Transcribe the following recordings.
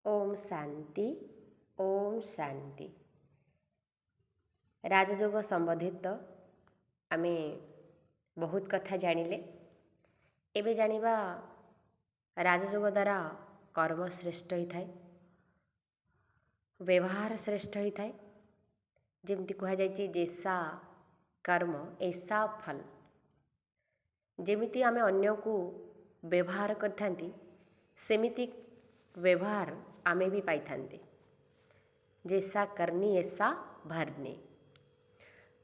ओम शांति। ओम शांति। राजयोग संबंधित आमे बहुत कथा जानिले। एबे जानिबा राजयोग द्वारा कर्म श्रेष्ठ ही थाए, व्यवहार श्रेष्ठ ही थाए। जेमती कहा जायछि जैसा कर्म ऐसा फल। जेमिति आमे अन्य को व्यवहार करथांती सेमिति व्यवहार आमे भी पाइथांती। जैसा करनी ऐसा भरनी।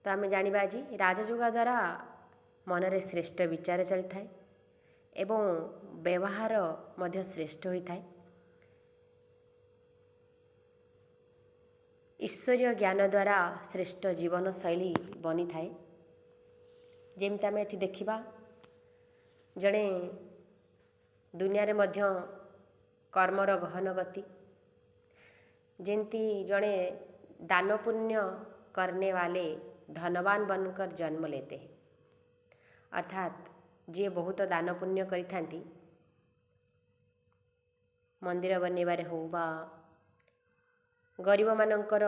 तो आमे जानिबा आज राजयोग द्वारा मनरे श्रेष्ठ विचार चली थाए एवं व्यवहार मध्य श्रेष्ठ होई थाए। ईश्वरीय ज्ञान द्वारा श्रेष्ठ जीवन शैली बनी थाए। जेमती आमे एठी देखिबा जड़े दुनिया रे मध्य कर्मर गहन गति। जेमती जड़े दान पुण्य करने वाले धनवान बनकर जन्म लेते हैं। अर्थात जे बहुत दान पुण्य करिथांती, मंदिर बनवारे हो बा गरीब मानकर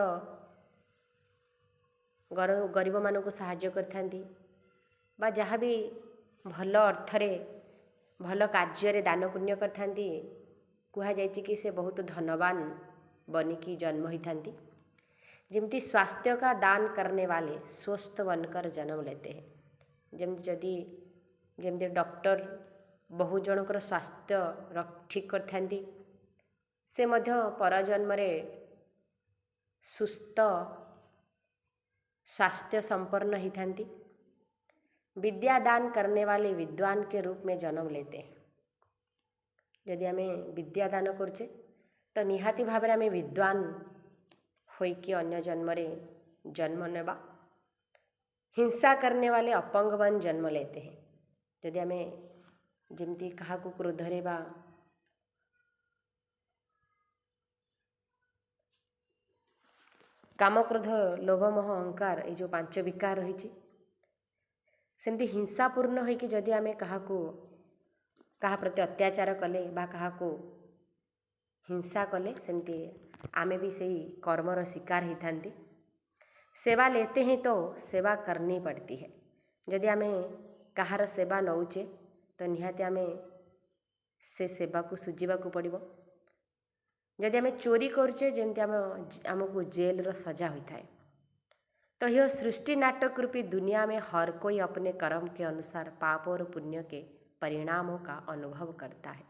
गरीब मानक साहाय्य करथांती बा जहाँ भी भल अर्थरे भल कार्य दान पुण्य करथांती, कहा जायछि कि से बहुत धनवान बनिकी जन्म होइथांती। जेमती स्वास्थ्य का दान करने वाले स्वस्थ बनकर जन्म लेते हैं। जेमती डॉक्टर बहु जनकर स्वास्थ्य ठीक करथांती, से मध्य पर जन्म रे सुस्थ स्वास्थ्य संपन्न ही थांती। विद्या दान करने वाले विद्वान के रूप में जन्म लेते हैं। यदि आमे विद्या दान करछे तो निहाती भाव में आमे विद्वान होइकी अन्य जन्म रे जन्म नेबा। हिंसा करने वाले अपंगवान जन्म लेते हैं। यदि आमे जेमती कहा को क्रोधरे बा काम क्रोध लोभ मोह अहंकार ये जो पांच विकार रही, सेमती हिंसापूर्ण होइकी जदि आमे कहा प्रति अत्याचार कले बा कहा को हिंसा कले, सेमती आमे भी सही कर्मर शिकार ही थांती। सेवा लेते हैं तो सेवा करनी पड़ती है। यदि आमे कहार सेवा नौचे तो निहाती आमे से सेवा को सुझीवा को पड़िबो। यदि आमे चोरी करछे जेमती आमको जेल रो सजा होता है। तो यह सृष्टि नाटक रूपी दुनिया में हर कोई अपने कर्म के अनुसार पाप और पुण्य के परिणामों का अनुभव करता है।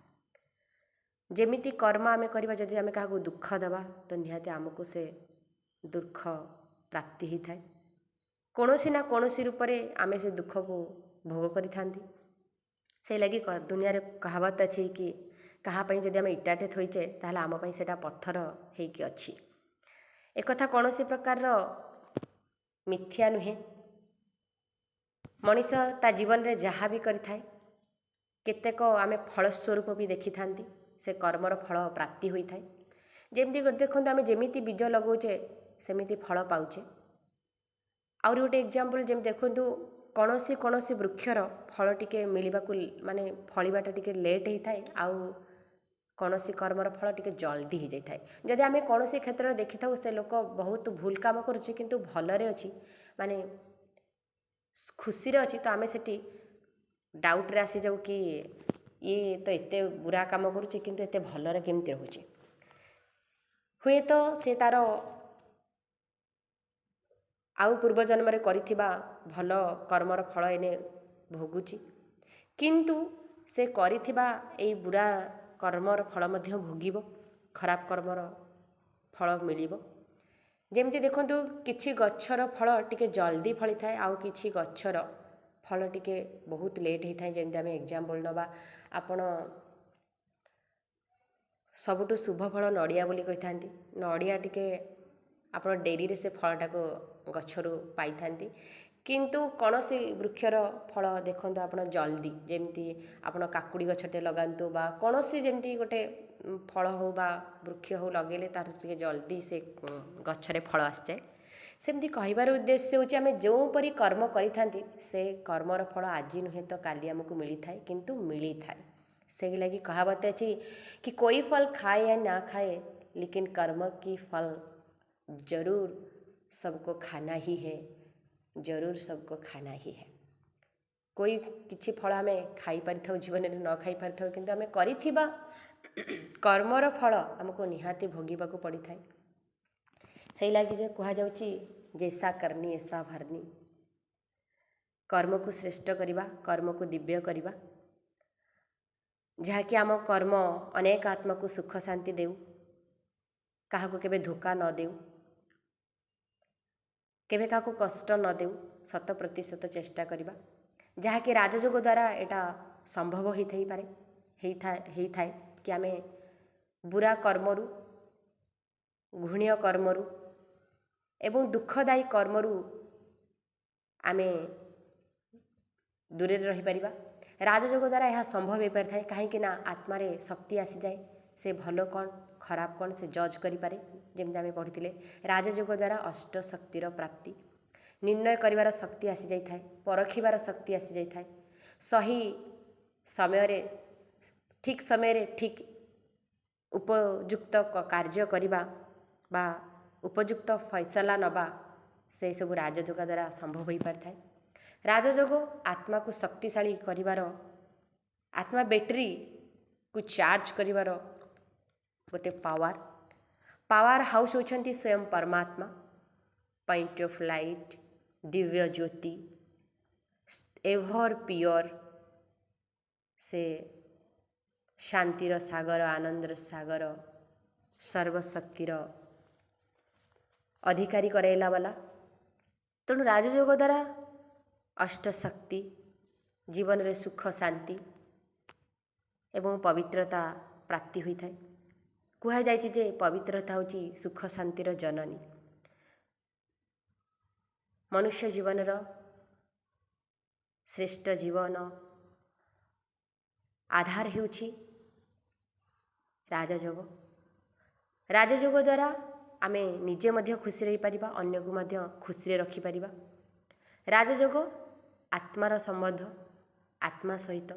जेमिति कर्म आमे करिबा, जदि आमे काहाको दुख देवा तो निहाती आमको से दुख प्राप्ति ही थाए। कोनोसी ना कोनोसी रूप रे आमे से दुख को भोग करि थांती। से लगी दुनिया रे कहावत अछि कि कहा पई जदि आमे इटाटे थोइचे ताहले आम पई सेटा पत्थर हेइकी अछि। एक कथा कोनोसी प्रकार रो मिथ्या नुहे। मनीष ता जीवन रे जहाँ भी करि थाए केतेक आमे फल स्वरूप भी देखि थांती। से कर्मर फल प्राप्ति होई थाए। जेमती देखंतु आमे जेमिति बीज लगौचे सेमिति फल पाउचे। आउर गोटे एग्जांपल जेम देखंतु कोनोसी वृक्षर फल टिके मिलिबाकु माने फलिबाटा टिके लेट ही थाए, आउ कोनोसी कर्मर फल टिके जल्दी ही जाई थाए। जदि आमे कोनोसी क्षेत्र में देखि थाउ से लोक बहुत भूल काम करुछि किंतु भलरे अछि माने खुशी रे अछि, तो आमे सेठी डाउट रे आसी जाउ कि ये तो एते बुरा काम करुछि किंतु एते भलरे केमति रहउछि। हुए तो से तारो आउ पूर्व जन्म रे करिथिबा भल कर्मर फल एने भोगुछि, किंतु से करिथिबा एई बुरा कर्मर फल मध्य भोगिबो, खराब कर्मर फल मिलिबो। जेमती देखंतु किछि गच्छर फल टिके जल्दी फली थाए, आउ किछि गच्छर फल टिके बहुत लेट ही थाए। जेमती आमे एग्जांपल नबा, आपण सबुठु शुभ फल नड़िया बोली कहि थांती। नड़िया टिके आपण डेरी रे से फलटा को गच्छरु पाई थांती, किंतु कोनोसी वृक्षर फल देखंतु आपण जल्दी, जेमती आपण काकुड़ी गछटे लगांतु बा कोनोसी जेमती गोटे फल हो बा वृक्ष हो लगेले तार टिके जल्दी से गछरे फल आस जाए। सेमती कहिबार उद्देश्य होछि आमे जो परी कर्म करि थांती से कर्मर फल आज नुहे तो काली हमकु मिली थाए, किंतु मिली थाए। से लगी कहावत अच्छी कि कोई फल खाए या ना खाए लेकिन कर्म की फल जरूर सबको खाना ही है, जरूर सबको खाना ही है। कोई किछि फल आमे खाई पारिथाउ जीवन में न खाई पारिथाउ किंतु आमे करिथिबा कर्मर फल हमको निहाती भोगिबाकू पड़ी थाए। से लगी जे कहा जाउची जैसा करनी ऐसा भरनी। कर्म को श्रेष्ठ करिबा, कर्म को दिव्य करिबा, जहाँकि आम कर्म अनेक आत्मा को सुख शांति देउ, काहाको केबे धोखा न देउ, केबे काहाको कष्ट न देउ, 100% चेष्टा करिबा, जहाँकि राजयोग द्वारा एटा संभव होई थाए कि आमे बुरा कर्मरु, घृण्य कर्मरु एवं दुखदायी कर्मरु आमे दूरे रही परिबा। राजयोग द्वारा यह संभव हो पारि थाए कहीं आत्मारे शक्ति आसी जाए, से भलो कौन खराब कौन से जज करि पारे। जेमति आमे पढ़िथिले राजयोग द्वारा अष्ट शक्तिर प्राप्ति, निर्णय करिवार शक्ति आसी जाई थाए, परखिबार शक्ति आसी जाई थाए, सही समय रे ठीक समय रे ठीक उपयुक्त कार्य करिबा बा उपयुक्त फैसला नबा, से सब राजयोग द्वारा संभव हो पारि थाए। राजयोग आत्मा को शक्तिशाली करिवार, आत्मा बैटरी को चार्ज करिवार गोटे पावर हाउस होचंती स्वयं परमात्मा, point of light, Divya Jyoti, ever pure, से शांतिर सागर, आनंदर सागर, सर्वशक्तिर अधिकारी कराइला वाला। तेणु राजयोग द्वारा अष्ट शक्ति, जीवन रे सुख शांति एवं पवित्रता प्राप्ति होई थाए। कुहा जायछि जे पवित्रता होची सुख शांतिर जननी। मनुष्य जीवन श्रेष्ठ जीवन आधार हेउछि राजयोग। राजयोग द्वारा आमे निजे मध्य खुशी रही परिबा, अन्य को मध्य खुशी रखी परिबा। राजयोग आत्मार संबंध, आत्मा सहित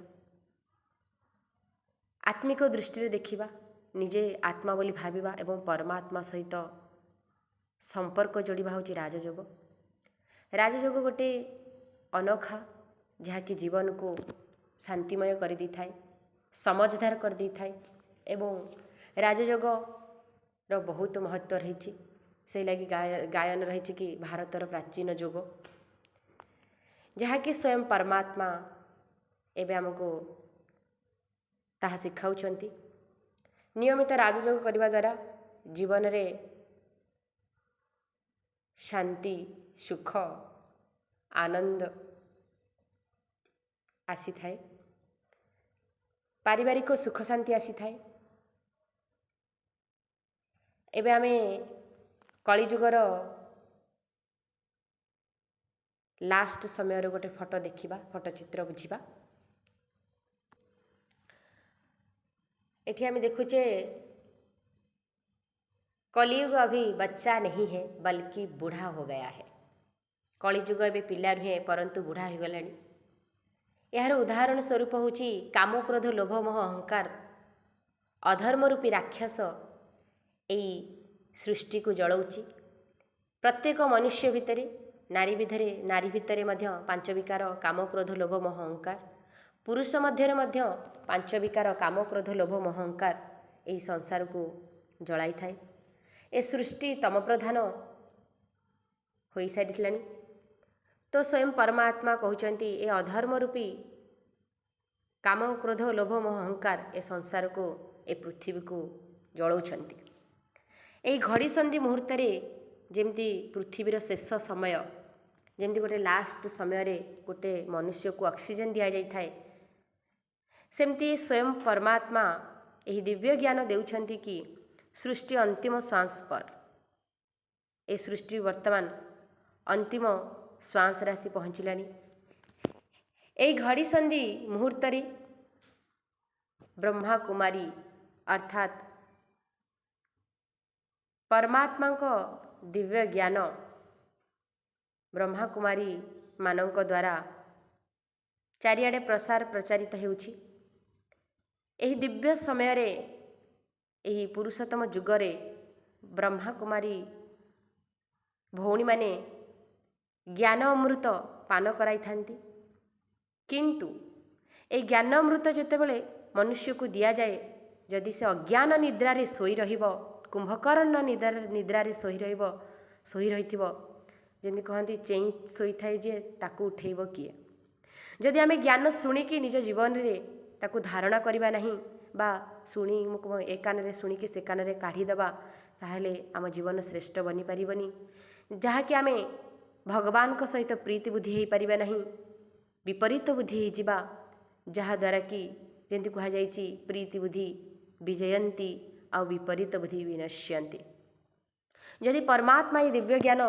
आत्मिक दृष्टि देखिबा, निजे आत्मा बोली भाबिबा एवं परमात्मा सहित संपर्क जोड़िबा होची राजयोग। राजयोग गोटे अनोखा जहाँकि जीवन को शांतिमय कर दी थाए, समझदार कर दी थाए एवं राजयोग रो बहुत महत्व रही। से लगी गायन रही कि भारतर प्राचीन योग, जहाँकि स्वयं परमात्मा एवं आमको ताहा शिखाउछंती। नियमित राजयोग करने द्वारा जीवन रे शांति, सुख, आनंद आसी थाए, पारिवारिक सुख शांति आसी थाए। एबे आमे कलिजुगर लास्ट समय रो गोटे फोटो देखिबा, फोटो चित्र बुझिबा। एठी आमे देखुचे कलियुग अभी बच्चा नहीं है बल्कि बूढ़ा हो गया है। कलिजुग एबे पिला नुहे परंतु बूढ़ा हो गलानी। यार उदाहरण स्वरूप होची काम, क्रोध, लोभ, मोह, अहंकार अधर्म रूपी राक्षस एई सृष्टि को जलाउची। प्रत्येक मनुष्य भितरे, नारी भितरे मध्य पांच विकार काम, क्रोध, लोभ, मोह, अहंकार, पुरुष मध्यरे मध्य पांच विकार काम, क्रोध, लोभ, मोह, अहंकार एई संसार को जलाई थाए। ए सृष्टि तम प्रधान होई सारिलानी। तो स्वयं परमात्मा कहउचंती ए अधर्म रूपी काम, क्रोध, लोभ, मोह, अहंकार ए संसार को, ए पृथ्वी को जलाउछंती। एई घड़ी संधि मुहूर्त रे जेमती पृथ्वीर शेष समय, जेमती गोटे लास्ट समय रे गोटे मनुष्य को ऑक्सीजन दिया जाई थाए, सेमती स्वयं परमात्मा एही दिव्य ज्ञान देउछंती कि सृष्टि अंतिम श्वास पर, ए सृष्टि वर्तमान अंतिम श्वास राशि पहुँचलानी। एई घड़ी संधि मुहूर्त रे ब्रह्मा कुमारी अर्थात परमात्मा को दिव्य ज्ञान ब्रह्मा कुमारी मानव द्वारा चारिआडे प्रसार प्रचारित हेउछि। ଏହି ଦିବ୍ୟ ସମୟରେ ଏହି ପୁରୁଷୋତ୍ତମ ଯୁଗରେ ବ୍ରହ୍ମା କୁମାରୀ ଭଉଣୀମାନେ ଜ୍ଞାନ ଅମୃତ ପାନ କରାଇଥାନ୍ତି। କିନ୍ତୁ ଏହି ଜ୍ଞାନ ଅମୃତ ଯେତେବେଳେ ମନୁଷ୍ୟକୁ ଦିଆଯାଏ, ଯଦି ସେ ଅଜ୍ଞାନ ନିଦ୍ରାରେ ଶୋଇ ରହିବ, କୁମ୍ଭକର୍ଣ୍ଣ ନିଦ୍ରାରେ ଶୋଇ ରହିଥିବ, ଯେମିତି କହନ୍ତି ଚେଇଁ ଶୋଇଥାଏ ଯେ ତାକୁ ଉଠେଇବ କିଏ। ଯଦି ଆମେ ଜ୍ଞାନ ଶୁଣିକି ନିଜ ଜୀବନରେ ତାକୁ ଧାରଣା କରିବା ନାହିଁ ବା ଏ କାନରେ ଶୁଣିକି ସେ କାନରେ କାଢ଼ିଦେବା, ତାହେଲେ ଆମ ଜୀବନ ଶ୍ରେଷ୍ଠ ବନିପାରିବନି। ଯାହାକି ଆମେ ଭଗବାନଙ୍କ ସହିତ ପ୍ରୀତି ବୁଦ୍ଧି ହୋଇପାରିବା ନାହିଁ, ବିପରୀତ ବୁଦ୍ଧି ହୋଇଯିବା। ଯାହାଦ୍ୱାରା କି ଯେମିତି କୁହାଯାଇଛି ପ୍ରୀତି ବୁଦ୍ଧି ବିଜୟନ୍ତି ଆଉ ବିପରୀତ ବୁଦ୍ଧି ବିନଶ୍ୟନ୍ତି। ଯଦି ପରମାତ୍ମା ଏ ଦିବ୍ୟ ଜ୍ଞାନ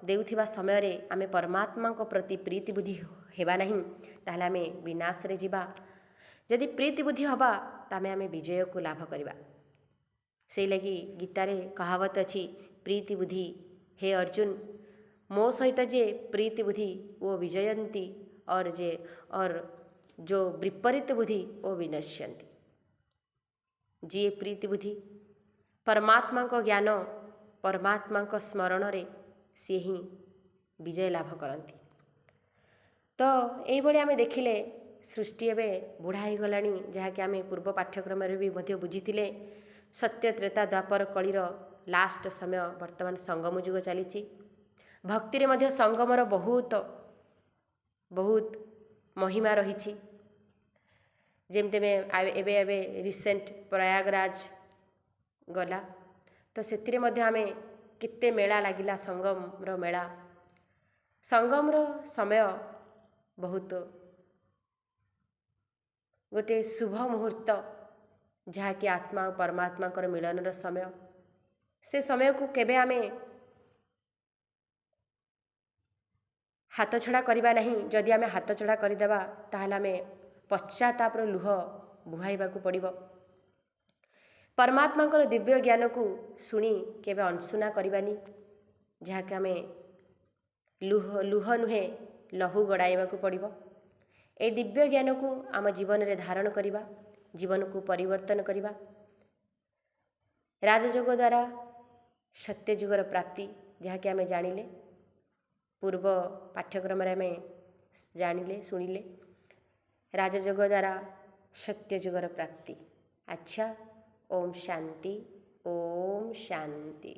ଦେଉଥିବା ସମୟରେ ଆମେ ପରମାତ୍ମାଙ୍କ ପ୍ରତି ପ୍ରୀତି ବୁଦ୍ଧି ହେବା ନାହିଁ, ତାହେଲେ ଆମେ ବିନାଶରେ ଯିବା। ଯଦି ପ୍ରୀତି ବୁଦ୍ଧି ହେବା, ତାହେଲେ ଆମେ ବିଜୟକୁ ଲାଭ କରିବା। ସେଇ ଲାଗି ଗୀତାରେ କହାବତ ଅଛି, ପ୍ରୀତି ବୁଦ୍ଧି ହେ ଅର୍ଜୁନ, ମୋ ସହିତ ଯେ ପ୍ରୀତି ବୁଦ୍ଧି ଓ ବିଜୟନ୍ତି और जो विपरीत बुद्धि वो विनश्यन्ति। ଯିଏ ପ୍ରୀତି ବୁଦ୍ଧି परमात्मा को ज्ञान परमात्मा को स्मरण रे सी ही विजय लाभ करती। तो यही आम देखिले सृष्टि एवं बुढ़ा हो गला, जहाँकि आम पूर्व पाठ्यक्रम भी बुझीते सत्य त्रेता द्वापर कलिर लास्ट समय वर्तमान संगम जुग चली। भक्ति रे संगमर बहुत बहुत महिमा रही। जमती एबे रिसेंट प्रयागराज गला, तो से आम केते मेला लगिला, संगमर मेला। संगमर समय बहुत गोटे शुभ मुहूर्त, जहाँकि आत्मा और परमात्मा मिलनर समय। से समय को केबे आमे हाथ छड़ा करवा नहीं। जदि आमे हाथ छड़ा करदेवा, ताहले आमे पश्चातापर लुह बुहाइबा को पड़िबो। परमात्मा दिव्य ज्ञान को शुणी केबे अनसुना करवानी, जहाँकि आमे लुह नुहे लहू गड़ाइबा को पड़िबो। ए दिव्य ज्ञान को आम जीवन रे धारण करिबा, जीवन को परिवर्तन करिबा। राजयोग द्वारा सत्ययुगर प्राप्ति, जहाँकि आमे जानिले पूर्व पाठ्यक्रम में जानिले शुणिले, राजयोग द्वारा सत्ययुगर प्राप्ति। अच्छा, ओम शांति, ओम शांति।